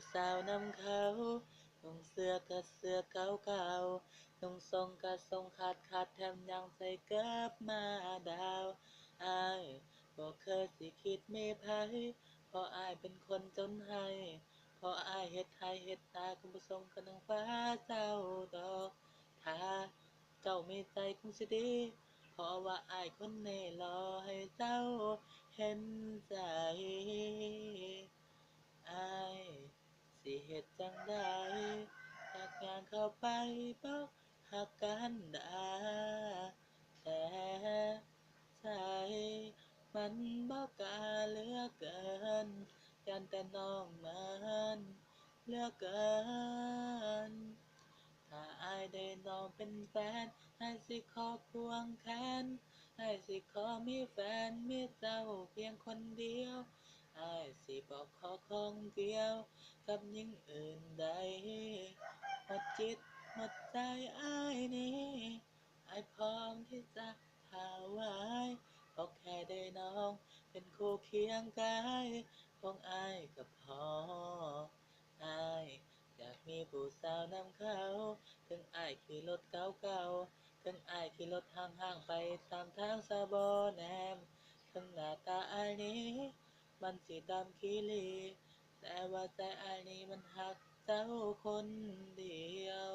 ผู้สาวนำเขานุ่งเสื้อก็เสื้อเก่าๆนุ่งทรงก็ทรงขาดแถมยังใส่เกิบมาดาวอ้ายบ่เคยสิคิดมีไผเพราะอ้ายเป็นคนจนให้เพราะอ้ายเฮ็ดให้เฮ็ดนาคงบ่สมกับนางฟ้าเจ้าดอกถ้าเจ้ามีใจคงสิดีเพราะว่าอ้ายคนนี้รอให้เจ้าเห็นใจอ้ายสิเฮ็ดจั่งใดถ้างานเข้าไปบ่ฮักกันดาแต่ใจมันบ่กล้าเหลือเกินย้านแต่น้องมันเหลือเกิน ถ้าอ้ายได้น้องเป็นแฟนอ้ายสิขอควงแขนอ้ายสิขอมีแฟนมีเจ้าเพียงคนเดียวอ้ายสิบ่ขอของเดียวกับหญิงอื่นใดหมดจิตหมดใจอ้ายนี้อ้ายพร้อมที่จะถวายขอแค่ได้น้องเป็นคู่เคียงกายของอ้ายก็พออ้ายอยากมีผู้สาวนำเขาถึงอ้ายขี่รถเก่าๆถึงอ้ายขี่รถห่างๆไปตามทางสะบ่แนมถึงหน้าตาอ้ายนี้มันสิดำขี้หลีแต่ว่าใจอ้ายนี้มันฮักเจ้าคนเดียว